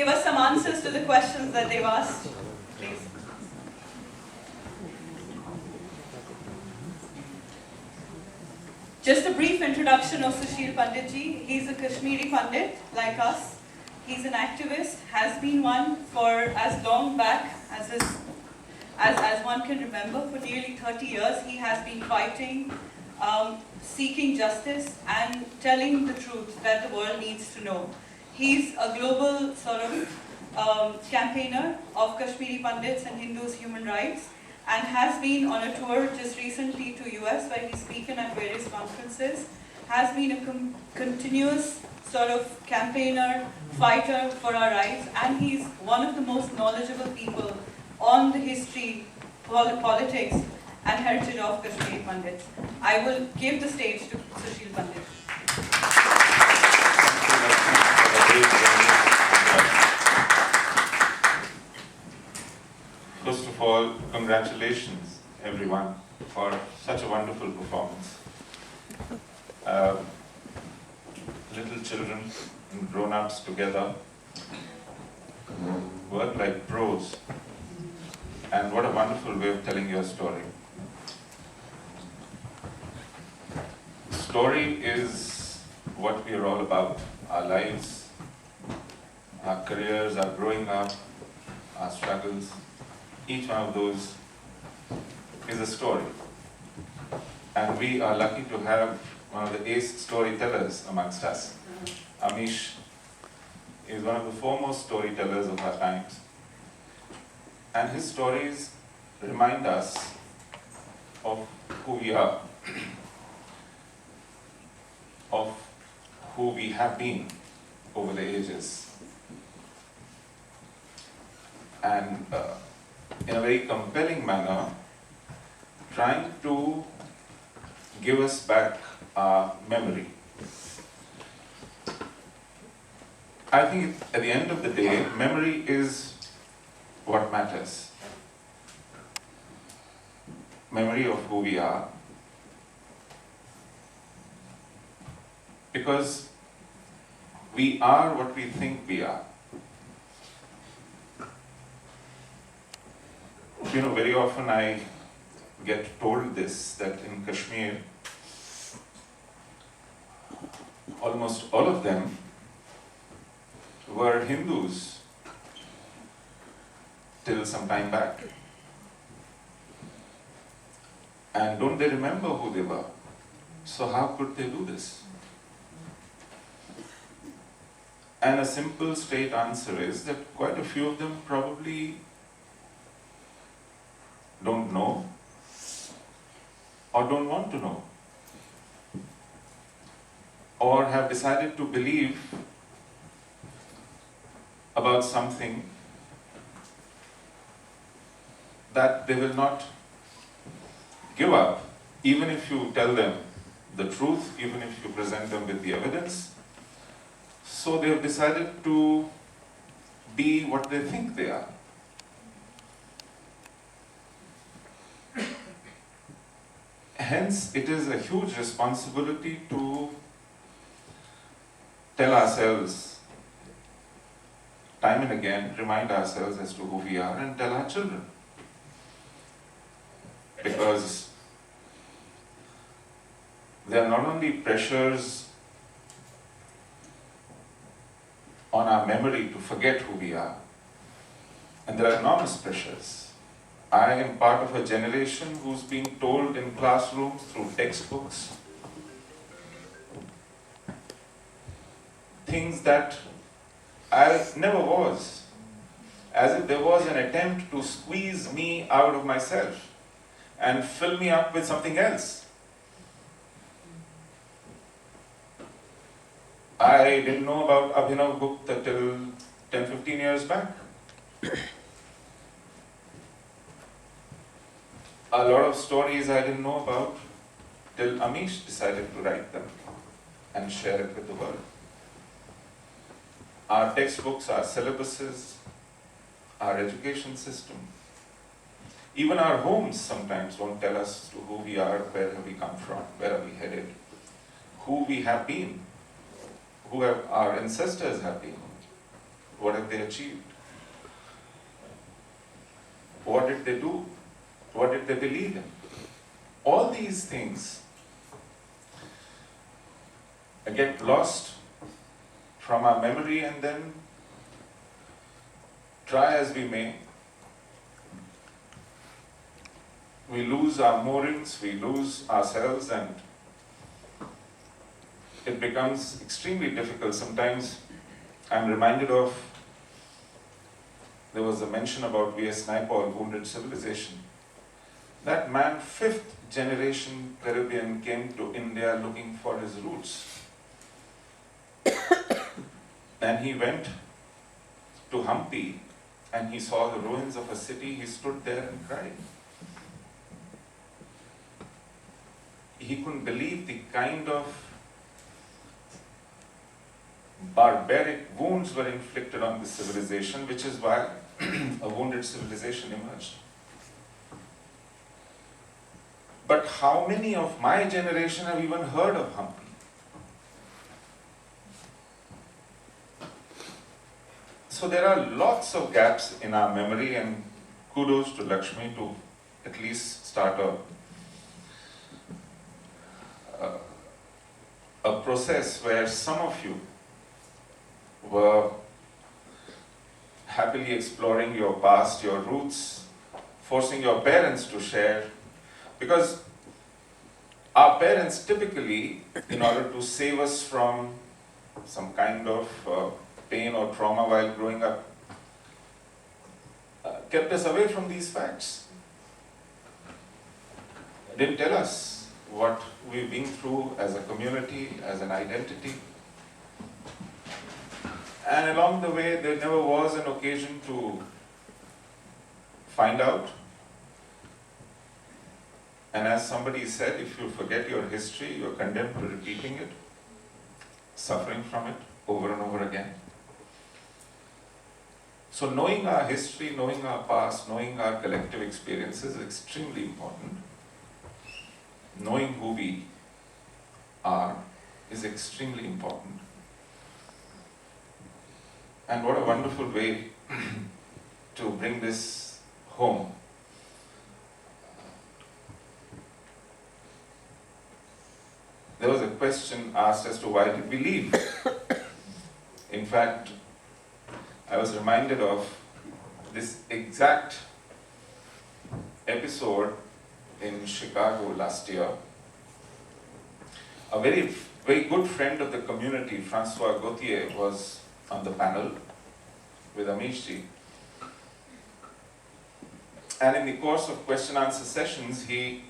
Give us some answers to the questions that they've asked, please. Just a brief introduction of Sushil Pandit ji. He's a Kashmiri Pandit like us. He's an activist, has been one for as long back as one can remember. For nearly 30 years, he has been fighting, seeking justice and telling the truth that the world needs to know. He's a global sort of campaigner of Kashmiri Pandits and Hindus' human rights, and has been on a tour just recently to US where he's spoken at various conferences, has been a continuous sort of campaigner, fighter for our rights, and he's one of the most knowledgeable people on the history, politics and heritage of Kashmiri Pandits. I will give the stage to Sushil Pandit. First of all, congratulations everyone for such a wonderful performance. Little children and grown-ups together work like pros, and what a wonderful way of telling your story. Story is what we are all about. Our lives, our careers, our growing up, our struggles. Each one of those is a story. And we are lucky to have one of the ace storytellers amongst us. Amish is one of the foremost storytellers of our times. And his stories remind us of who we are, of who we have been over the ages. And in a very compelling manner, trying to give us back our memory. I think at the end of the day, memory is what matters. Memory of who we are. Because we are what we think we are. You know, very often I get told this, that in Kashmir, almost all of them were Hindus till some time back. And don't they remember who they were? So how could they do this? And a simple, straight answer is that quite a few of them probably don't know or don't want to know, or have decided to believe about something that they will not give up, even if you tell them the truth, even if you present them with the evidence. So they have decided to be what they think they are. Hence, it is a huge responsibility to tell ourselves, time and again, remind ourselves as to who we are and tell our children. Because there are not only pressures on our memory to forget who we are, and there are enormous pressures. I am part of a generation who's being told in classrooms through textbooks things that I never was, as if there was an attempt to squeeze me out of myself and fill me up with something else. I didn't know about Abhinav Gupta till 10-15 years back. A lot of stories I didn't know about till Amish decided to write them and share it with the world. Our textbooks, our syllabuses, our education system, even our homes sometimes won't tell us to who we are, where have we come from, where are we headed, who we have been, who our ancestors have been. What have they achieved? What did they do? What did they believe in? All these things get lost from our memory, and then try as we may, we lose our moorings, we lose ourselves, and it becomes extremely difficult. Sometimes I'm reminded of, there was a mention about V.S. Naipaul, Wounded Civilization. That man, 5th generation Caribbean, came to India looking for his roots. And he went to Hampi and he saw the ruins of a city. He stood there and cried. He couldn't believe the kind of barbaric wounds were inflicted on this civilization, which is why a wounded civilization emerged. But how many of my generation have even heard of Hampi? So there are lots of gaps in our memory, and kudos to Lakshmi to at least start a process where some of you were happily exploring your past, your roots, forcing your parents to share, because our parents typically, in order to save us from some kind of pain or trauma while growing up, kept us away from these facts. Didn't tell us what we've been through as a community, as an identity. And along the way, there never was an occasion to find out. And as somebody said, if you forget your history, you're condemned to repeating it, suffering from it over and over again. So knowing our history, knowing our past, knowing our collective experiences is extremely important. Knowing who we are is extremely important. And what a wonderful way to bring this home. There was a question asked as to why did we leave? In fact, I was reminded of this exact episode in Chicago last year. A very, very good friend of the community, Francois Gauthier, was on the panel with Amishji. And in the course of question-answer sessions, he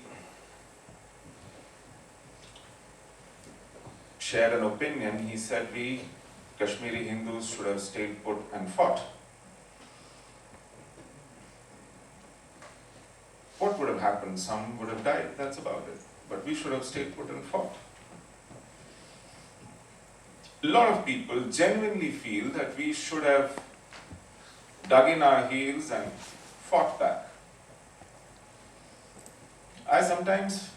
shared an opinion. He said, we Kashmiri Hindus should have stayed put and fought. What would have happened? Some would have died, that's about it. But we should have stayed put and fought. A lot of people genuinely feel that we should have dug in our heels and fought back. I sometimes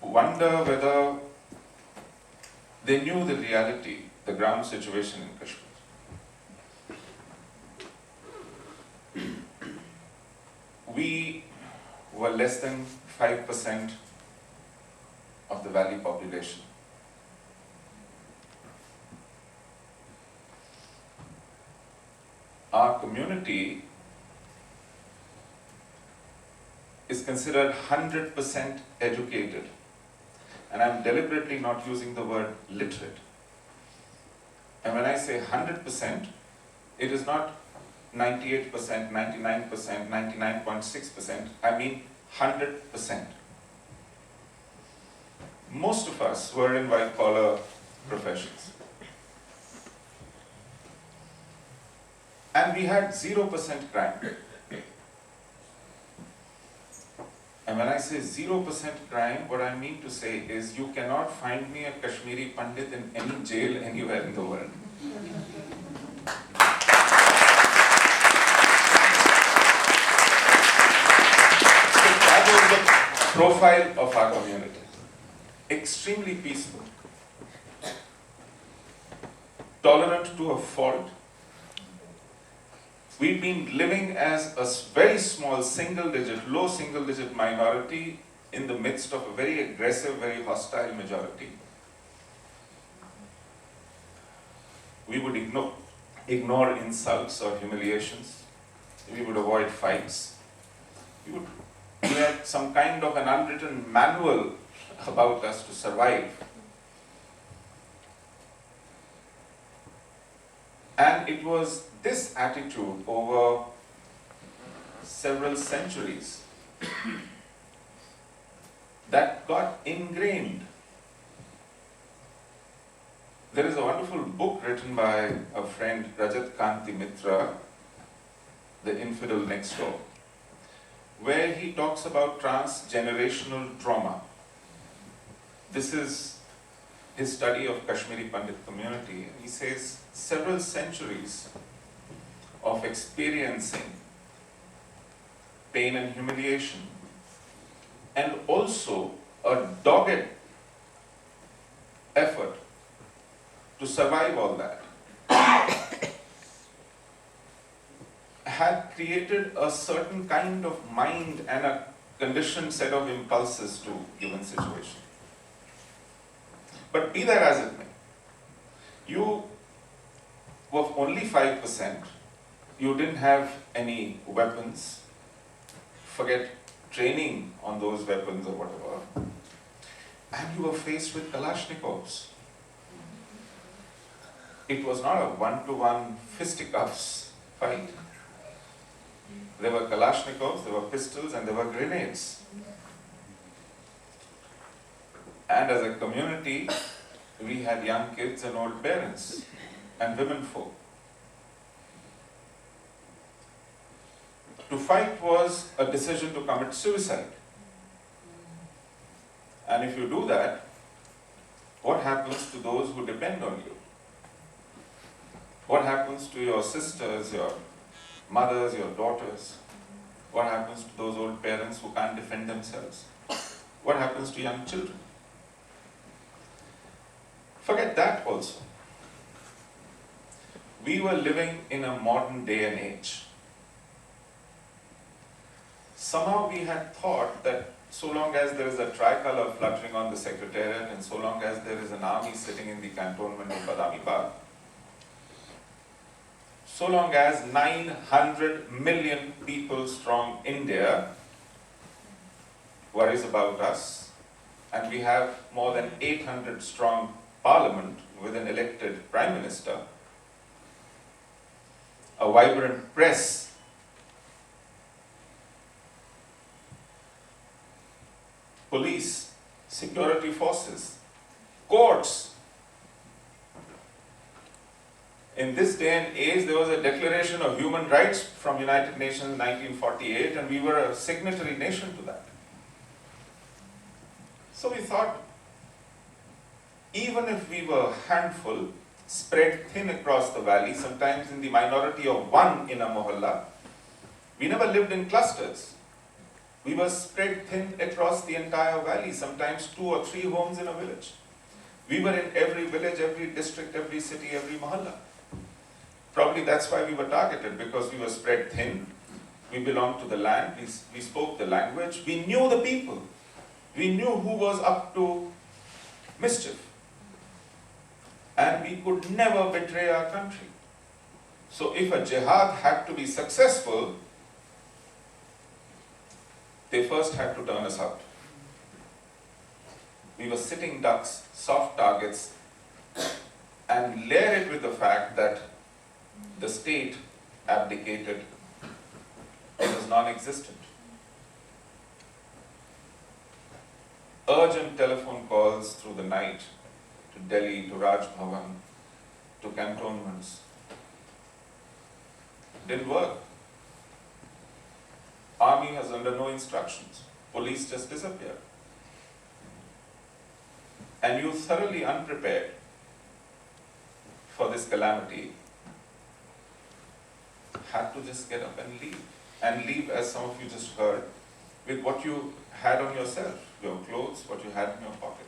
wonder whether they knew the reality, the ground situation in Kashmir. We were less than 5% of the valley population. Our community is considered 100% educated. And I'm deliberately not using the word literate. And when I say 100%, it is not 98%, 99%, 99.6%, I mean 100%. Most of us were in white-collar professions. And we had 0% crime. And when I say 0% crime, what I mean to say is you cannot find me a Kashmiri Pandit in any jail anywhere in the world. So that was the profile of our community. Extremely peaceful. Tolerant to a fault. We've been living as a very small single-digit, low single-digit minority in the midst of a very aggressive, very hostile majority. We would ignore insults or humiliations. We would avoid fights. We had some kind of an unwritten manual about us to survive. And it was this attitude over several centuries that got ingrained. There is a wonderful book written by a friend, Rajat Kanti Mitra, The Infidel Next Door, where he talks about transgenerational trauma. This is his study of Kashmiri Pandit community. And he says several centuries of experiencing pain and humiliation, and also a dogged effort to survive all that, had created a certain kind of mind and a conditioned set of impulses to given situation. But be that as it may, you were only 5%, you didn't have any weapons, forget training on those weapons or whatever, and you were faced with Kalashnikovs. It was not a one-to-one fisticuffs fight. There were Kalashnikovs, there were pistols, and there were grenades. And as a community, we had young kids and old parents and women folk. To fight was a decision to commit suicide. And if you do that, what happens to those who depend on you? What happens to your sisters, your mothers, your daughters? What happens to those old parents who can't defend themselves? What happens to young children? Forget that also. We were living in a modern day and age. Somehow we had thought that so long as there is a tricolor fluttering on the Secretariat and so long as there is an army sitting in the cantonment of Badami Bagh, so long as 900 million people strong India worries about us, and we have more than 800 strong Parliament with an elected Prime Minister, a vibrant press, police, security forces, courts. In this day and age, there was a Declaration of Human Rights from United Nations in 1948, and we were a signatory nation to that. So we thought, even if we were a handful, spread thin across the valley, sometimes in the minority of one in a mohalla, we never lived in clusters. We were spread thin across the entire valley, sometimes 2 or 3 homes in a village. We were in every village, every district, every city, every mohalla. Probably that's why we were targeted, because we were spread thin. We belonged to the land, we spoke the language, we knew the people. We knew who was up to mischief. And we could never betray our country. So if a jihad had to be successful, they first had to turn us out. We were sitting ducks, soft targets, and layer it with the fact that the state abdicated. It was non-existent. Urgent telephone calls through the night to Delhi, to Raj Bhavan, to cantonments. Didn't work. Army was under no instructions. Police just disappeared. And you thoroughly unprepared for this calamity had to just get up and leave. And leave, as some of you just heard, with what you had on yourself, your clothes, what you had in your pocket.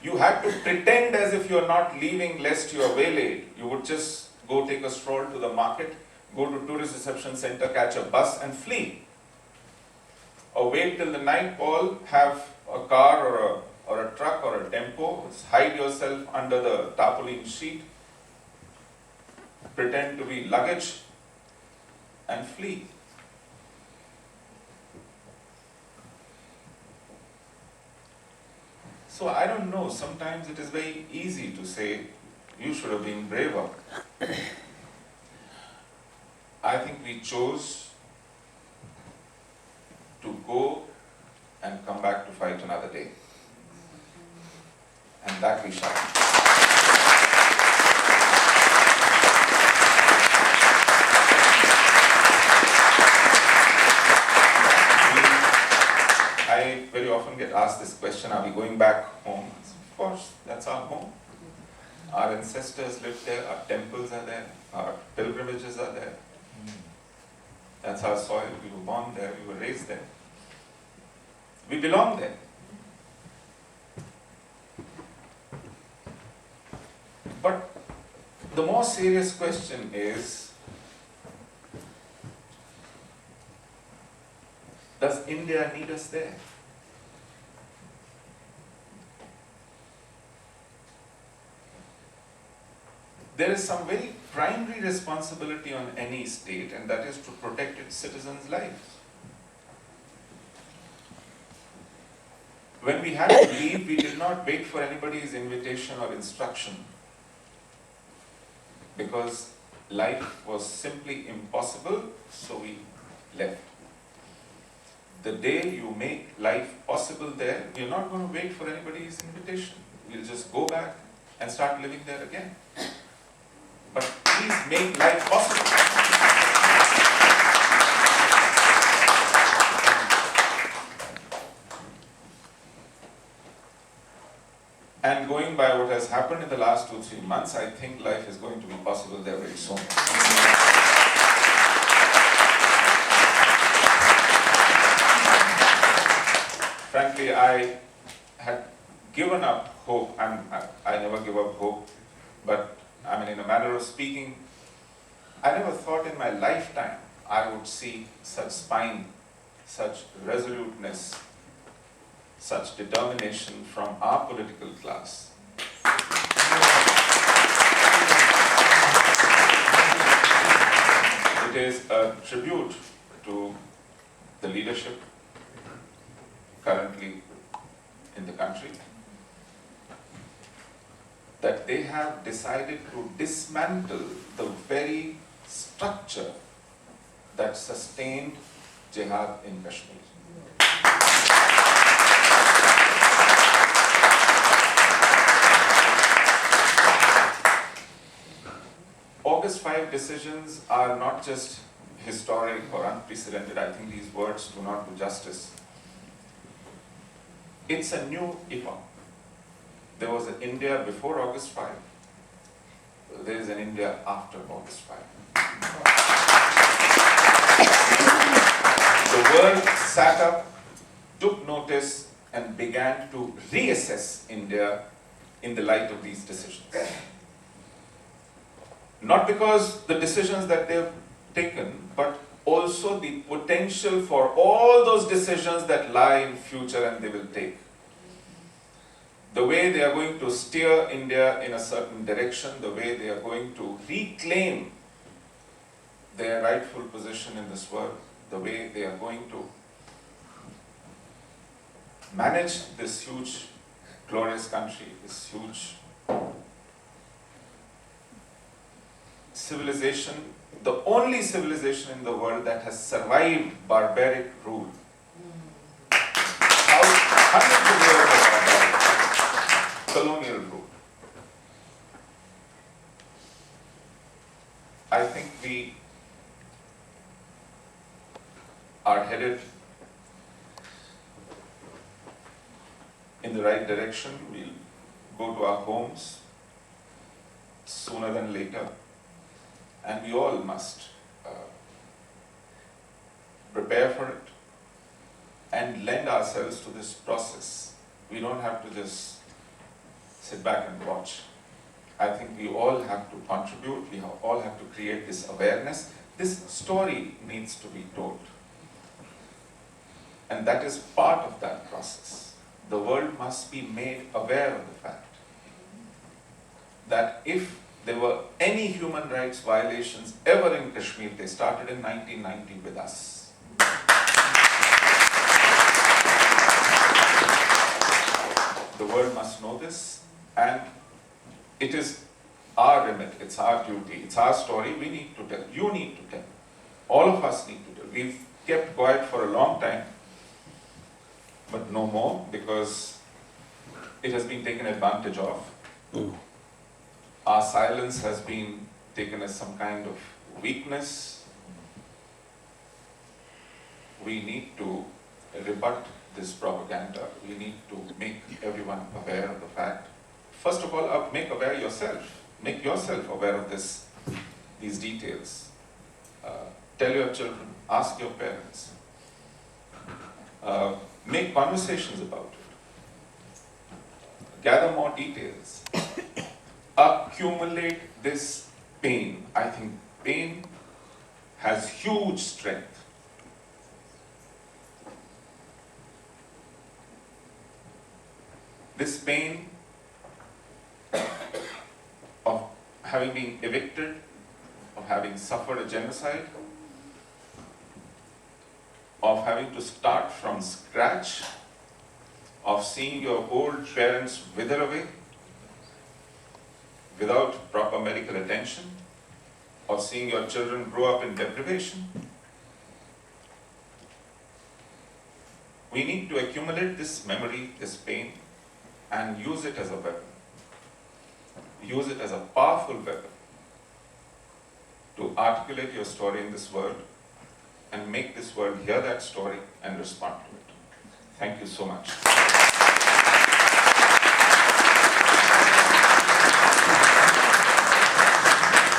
You had to pretend as if you're not leaving lest you are waylaid. You would just go take a stroll to the market, go to tourist reception center, catch a bus and flee. Or wait till the nightfall, have a car or a truck or a tempo, hide yourself under the tarpaulin sheet, pretend to be luggage and flee. So I don't know, sometimes it is very easy to say, you should have been braver. I think we chose to go and come back to fight another day. And that we shall. I very often get asked this question, are we going back home? Of course, that's our home. Our ancestors lived there, our temples are there, our pilgrimages are there. That's our soil, we were born there, we were raised there. We belong there. But the more serious question is, does India need us there? There is some very primary responsibility on any state, and that is to protect its citizens' lives. When we had to leave, we did not wait for anybody's invitation or instruction, because life was simply impossible, so we left. The day you make life possible there, we're not going to wait for anybody's invitation. We'll just go back and start living there again. But please make life possible. And going by what has happened in the last 2-3 months, I think life is going to be possible there very soon. Frankly, I had given up hope. I never give up hope, but I mean, in a manner of speaking, I never thought in my lifetime I would see such spine, such resoluteness, such determination from our political class. It is a tribute to the leadership currently in the country, that they have decided to dismantle the very structure that sustained jihad in Kashmir. August 5 decisions are not just historic or unprecedented. I think these words do not do justice. It's a new epoch. There was an India before August 5. There is an India after August 5. The world sat up, took notice, and began to reassess India in the light of these decisions. Not because the decisions that they've taken, but also the potential for all those decisions that lie in future and they will take. The way they are going to steer India in a certain direction, the way they are going to reclaim their rightful position in this world, the way they are going to manage this huge, glorious country, this huge civilization, the only civilization in the world that has survived barbaric rule. Hundreds of years of barbaric colonial rule. I think we are headed in the right direction. We'll go to our homes sooner than later. And we all must prepare for it and lend ourselves to this process. We don't have to just sit back and watch. I think we all have to contribute, we all have to create this awareness. this story needs to be told. And that is part of that process. The world must be made aware of the fact that if there were any human rights violations ever in Kashmir, they started in 1990 with us. The world must know this, and it is our remit, it's our duty, it's our story. We need to tell, you need to tell, all of us need to tell. We've kept quiet for a long time, but no more, because it has been taken advantage of. Our silence has been taken as some kind of weakness. We need to rebut this propaganda. We need to make everyone aware of the fact. First of all, make aware yourself. Make yourself aware of these details. Tell your children, ask your parents. Make conversations about it. Gather more details. Accumulate this pain. I think pain has huge strength. This pain of having been evicted, of having suffered a genocide, of having to start from scratch, of seeing your old parents wither away without proper medical attention, of seeing your children grow up in deprivation. We need to accumulate this memory, this pain, and use it as a weapon. Use it as a powerful weapon to articulate your story in this world and make this world hear that story and respond to it. Thank you so much.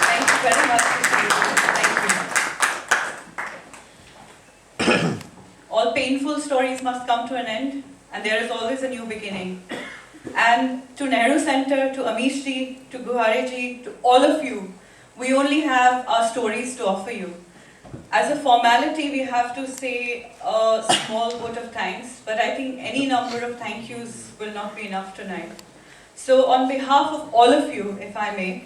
Thank you very much, Sushil. Thank you. All painful stories must come to an end, and there is always a new beginning. And to Nehru Center, to Amish ji, to Guhare ji, to all of you, we only have our stories to offer you. As a formality, we have to say a small vote of thanks, but I think any number of thank yous will not be enough tonight. So on behalf of all of you, if I may,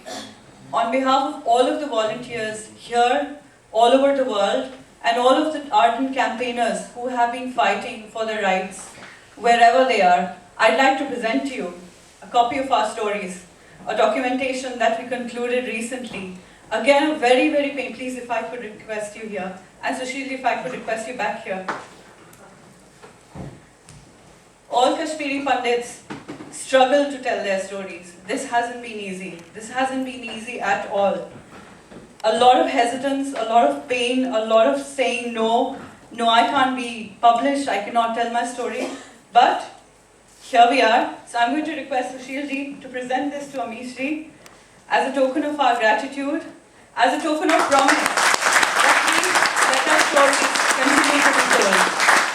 on behalf of all of the volunteers here, all over the world, and all of the ardent campaigners who have been fighting for their rights, wherever they are, I'd like to present to you a copy of our stories, a documentation that we concluded recently. Again, a very, very pain. Please, if I could request you here. And Sushil, if I could request you back here. All Kashmiri Pandits struggle to tell their stories. This hasn't been easy. This hasn't been easy at all. A lot of hesitance, a lot of pain, a lot of saying no, I can't be published, I cannot tell my story. But here we are. So I'm going to request Sushil ji to present this to Amish ji as a token of our gratitude, as a token of promise that we let our stories continue to be told.